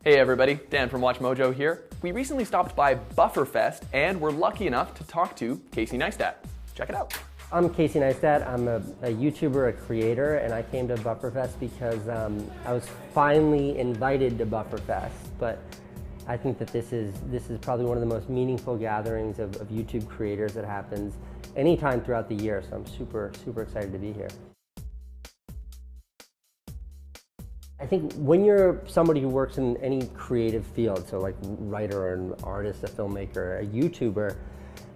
Hey everybody, Dan from WatchMojo here. We recently stopped by Bufferfest and we're lucky enough to talk to Casey Neistat. Check it out. I'm Casey Neistat. I'm a YouTuber, a creator, and I came to Bufferfest because I was finally invited to Bufferfest. But I think that this is probably one of the most meaningful gatherings of YouTube creators that happens anytime throughout the year. So I'm super excited to be here. I think when you're somebody who works in any creative field, so like writer, an artist, a filmmaker, a YouTuber,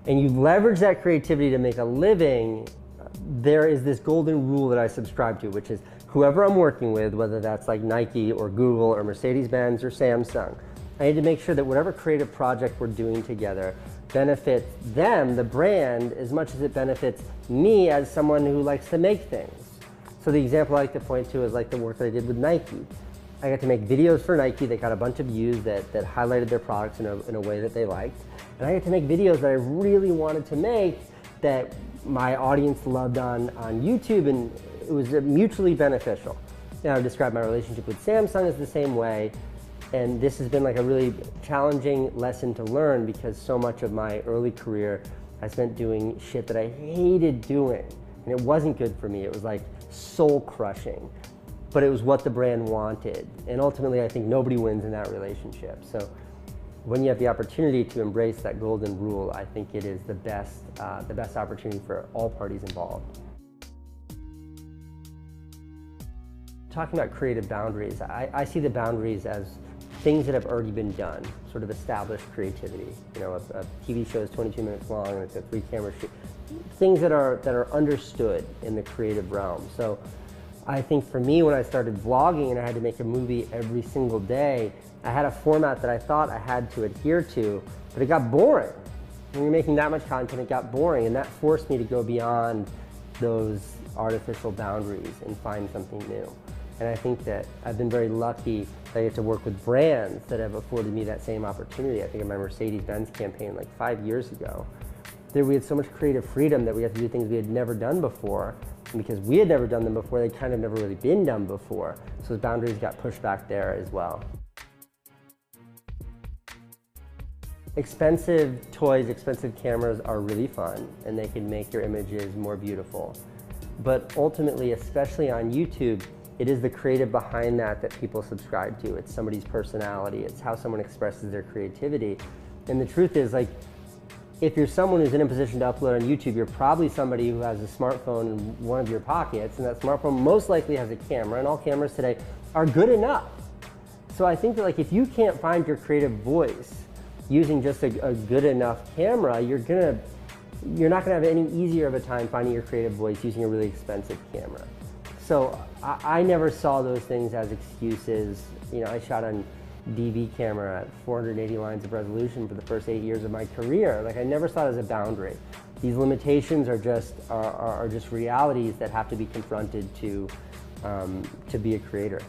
and you leverage that creativity to make a living, there is this golden rule that I subscribe to, which is whoever I'm working with, whether that's like Nike or Google or Mercedes-Benz or Samsung, I need to make sure that whatever creative project we're doing together benefits them, the brand, as much as it benefits me as someone who likes to make things. So the example I like to point to is like the work that I did with Nike. I got to make videos for Nike that got a bunch of views that highlighted their products in a way that they liked. And I got to make videos that I really wanted to make that my audience loved on YouTube, and it was mutually beneficial. And I would describe my relationship with Samsung as the same way. And this has been like a really challenging lesson to learn because so much of my early career I spent doing shit that I hated doing. And it wasn't good for me. It was like soul crushing, but it was what the brand wanted. And ultimately, I think nobody wins in that relationship. So when you have the opportunity to embrace that golden rule, I think it is the best opportunity for all parties involved. Talking about creative boundaries, I see the boundaries as things that have already been done, sort of established creativity. You know, a TV show is 22 minutes long and it's a 3-camera shoot. Things that are understood in the creative realm. So I think for me, when I started vlogging and I had to make a movie every single day, I had a format that I thought I had to adhere to, but it got boring. When you're making that much content, it got boring, and that forced me to go beyond those artificial boundaries and find something new. And I think that I've been very lucky that I get to work with brands that have afforded me that same opportunity. I think of my Mercedes-Benz campaign like 5 years ago. There we had so much creative freedom that we had to do things we had never done before. And because we had never done them before, they kind of never really been done before. So those boundaries got pushed back there as well. Expensive toys, expensive cameras are really fun, and they can make your images more beautiful. But ultimately, especially on YouTube, it is the creative behind that people subscribe to. It's somebody's personality. It's how someone expresses their creativity. And the truth is, like, if you're someone who's in a position to upload on YouTube, you're probably somebody who has a smartphone in one of your pockets, and that smartphone most likely has a camera, and all cameras today are good enough. So I think that, like, if you can't find your creative voice using just a good enough camera, you're not gonna have any easier of a time finding your creative voice using a really expensive camera. So I never saw those things as excuses. You know, I shot on DV camera at 480 lines of resolution for the first 8 years of my career. Like, I never saw it as a boundary. These limitations are just realities that have to be confronted to be a creator.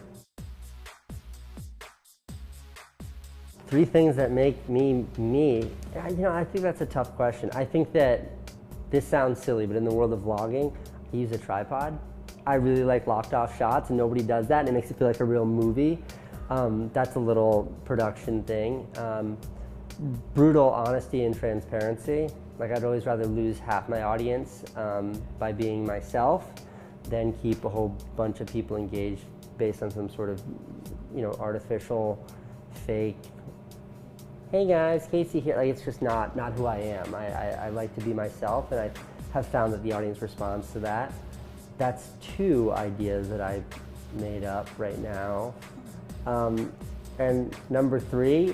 3 things that make me me. You know, I think that's a tough question. I think that this sounds silly, but in the world of vlogging, I use a tripod. I really like locked off shots, and nobody does that, and it makes it feel like a real movie. That's a little production thing. Brutal honesty and transparency. Like, I'd always rather lose half my audience by being myself than keep a whole bunch of people engaged based on some sort of, you know, artificial, fake, hey guys, Casey here. Like, it's just not who I am. I like to be myself, and I have found that the audience responds to that. That's 2 ideas that I've made up right now. And number 3,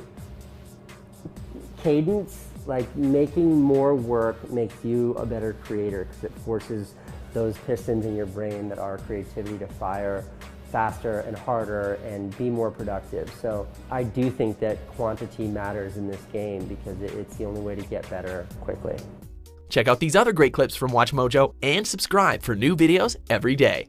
cadence. Like, making more work makes you a better creator because it forces those pistons in your brain that are creativity to fire faster and harder and be more productive. So I do think that quantity matters in this game because it's the only way to get better quickly. Check out these other great clips from WatchMojo and subscribe for new videos every day.